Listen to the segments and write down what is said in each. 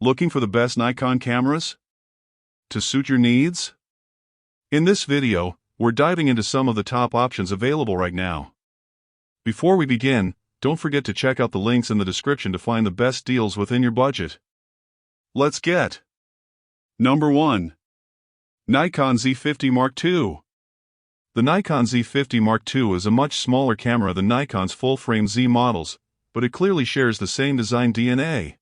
Looking for the best Nikon cameras to suit your needs? In this video, we're diving into some of the top options available right now. Before we begin, don't forget to check out the links in the description to find the best deals within your budget. Let's get Number 1. Nikon Z50 Mark II. The Nikon Z50 Mark II is a much smaller camera than Nikon's full-frame Z models, but it clearly shares the same design DNA.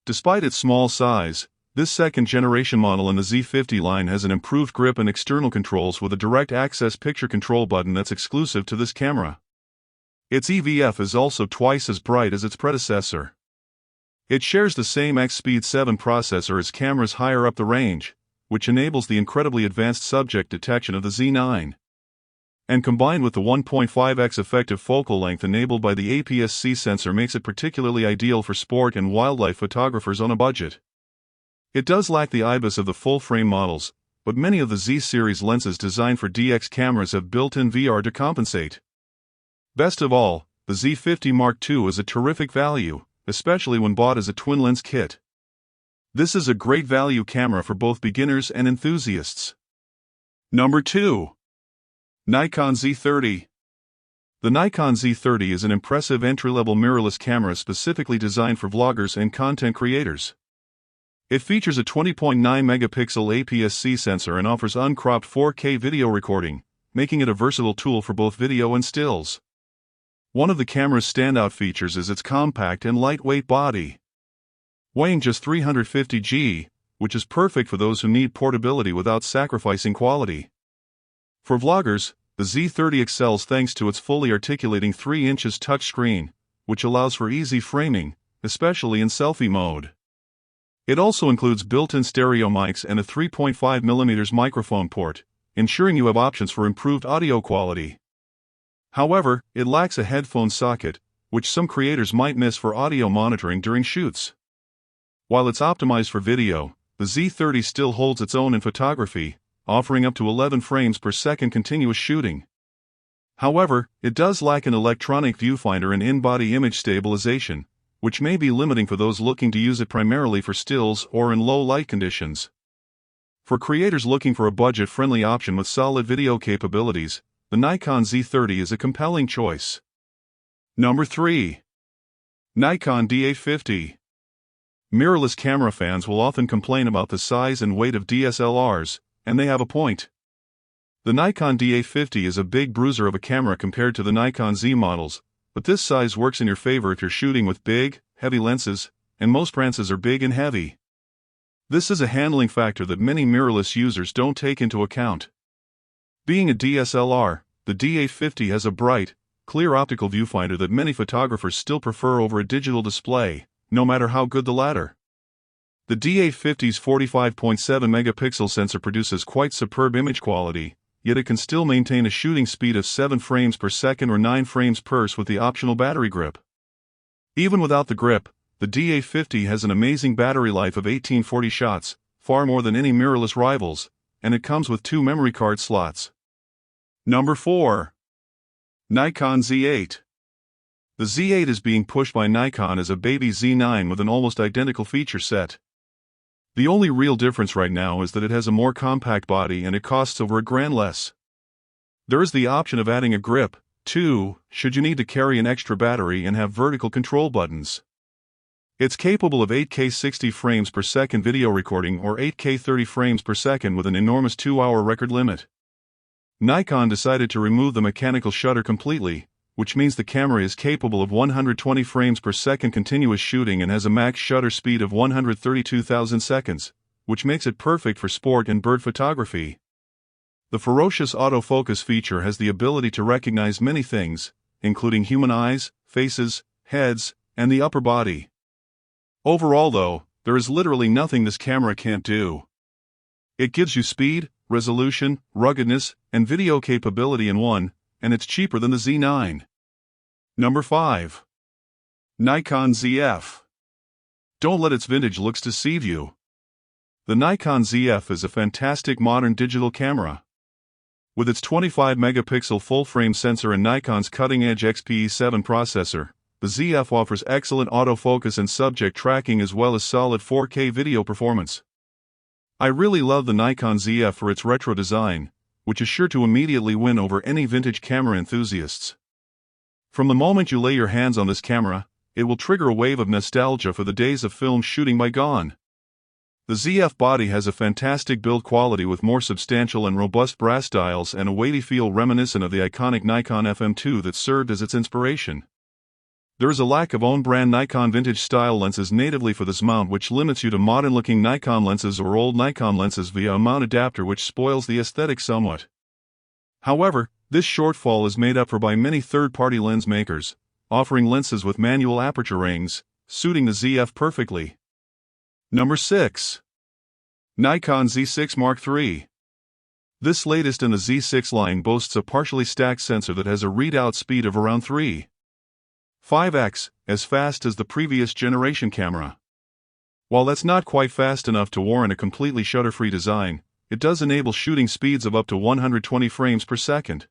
Despite its small size, this second-generation model in the Z50 line has an improved grip and external controls with a direct access picture control button that's exclusive to this camera. Its EVF is also twice as bright as its predecessor. It shares the same X-Speed 7 processor as cameras higher up the range, which enables the incredibly advanced subject detection of the Z9. And combined with the 1.5x effective focal length enabled by the APS-C sensor makes it particularly ideal for sport and wildlife photographers on a budget. It does lack the IBIS of the full-frame models, but many of the Z-series lenses designed for DX cameras have built-in VR to compensate. Best of all, the Z50 Mark II is a terrific value, especially when bought as a twin-lens kit. This is a great value camera for both beginners and enthusiasts. Number 2. Nikon Z30. The Nikon Z30 is an impressive entry-level mirrorless camera specifically designed for vloggers and content creators. It features a 20.9-megapixel APS-C sensor and offers uncropped 4K video recording, making it a versatile tool for both video and stills. One of the camera's standout features is its compact and lightweight body. Weighing just 350 g, which is perfect for those who need portability without sacrificing quality. For vloggers, the Z30 excels thanks to its fully articulating 3" touchscreen, which allows for easy framing, especially in selfie mode. It also includes built-in stereo mics and a 3.5mm microphone port, ensuring you have options for improved audio quality. However, it lacks a headphone socket, which some creators might miss for audio monitoring during shoots. While it's optimized for video, the Z30 still holds its own in photography, offering up to 11 frames per second continuous shooting. However, it does lack an electronic viewfinder and in-body image stabilization, which may be limiting for those looking to use it primarily for stills or in low light conditions. For creators looking for a budget-friendly option with solid video capabilities, the Nikon Z30 is a compelling choice. Number 3. Nikon D850. Mirrorless camera fans will often complain about the size and weight of DSLRs, and they have a point. The Nikon D850 is a big bruiser of a camera compared to the Nikon Z models, but this size works in your favor if you're shooting with big, heavy lenses, and most lenses are big and heavy. This is a handling factor that many mirrorless users don't take into account. Being a DSLR, the D850 has a bright, clear optical viewfinder that many photographers still prefer over a digital display, no matter how good the latter. The D850's 45.7-megapixel sensor produces quite superb image quality, yet it can still maintain a shooting speed of 7 frames per second or 9 frames per second with the optional battery grip. Even without the grip, the D850 has an amazing battery life of 1840 shots, far more than any mirrorless rivals, and it comes with 2 memory card slots. Number 4. Nikon Z8. The Z8 is being pushed by Nikon as a baby Z9 with an almost identical feature set. The only real difference right now is that it has a more compact body and it costs over $1,000 less. There is the option of adding a grip, too, should you need to carry an extra battery and have vertical control buttons. It's capable of 8K 60 frames per second video recording or 8K 30 frames per second with an enormous 2-hour record limit. Nikon decided to remove the mechanical shutter completely, which means the camera is capable of 120 frames per second continuous shooting and has a max shutter speed of 132,000 seconds, which makes it perfect for sport and bird photography. The ferocious autofocus feature has the ability to recognize many things, including human eyes, faces, heads, and the upper body. Overall though, there is literally nothing this camera can't do. It gives you speed, resolution, ruggedness, and video capability in one, and it's cheaper than the Z9. Number 5. Nikon ZF. Don't let its vintage looks deceive you. The Nikon ZF is a fantastic modern digital camera. With its 25-megapixel full-frame sensor and Nikon's cutting-edge XPE7 processor, the ZF offers excellent autofocus and subject tracking as well as solid 4K video performance. I really love the Nikon ZF for its retro design, which is sure to immediately win over any vintage camera enthusiasts. From the moment you lay your hands on this camera, it will trigger a wave of nostalgia for the days of film shooting bygone. The ZF body has a fantastic build quality with more substantial and robust brass dials and a weighty feel reminiscent of the iconic Nikon FM2 that served as its inspiration. There is a lack of own-brand Nikon vintage-style lenses natively for this mount, which limits you to modern-looking Nikon lenses or old Nikon lenses via a mount adapter, which spoils the aesthetic somewhat. However, this shortfall is made up for by many third-party lens makers, offering lenses with manual aperture rings, suiting the ZF perfectly. Number 6. Nikon Z6 Mark III. This latest in the Z6 line boasts a partially stacked sensor that has a readout speed of around 3.5x, as fast as the previous generation camera. While that's not quite fast enough to warrant a completely shutter-free design, it does enable shooting speeds of up to 120 frames per second.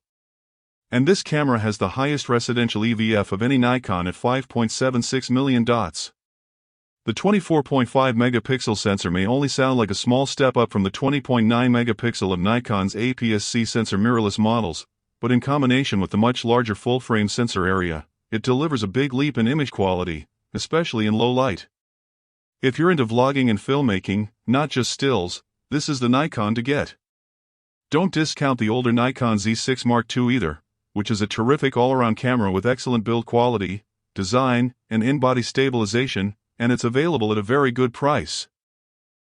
And this camera has the highest residential EVF of any Nikon at 5.76 million dots. The 24.5 megapixel sensor may only sound like a small step up from the 20.9 megapixel of Nikon's APS-C sensor mirrorless models, but in combination with the much larger full-frame sensor area, it delivers a big leap in image quality, especially in low light. If you're into vlogging and filmmaking, not just stills, this is the Nikon to get. Don't discount the older Nikon Z6 Mark II either, which is a terrific all-around camera with excellent build quality, design, and in-body stabilization, and it's available at a very good price.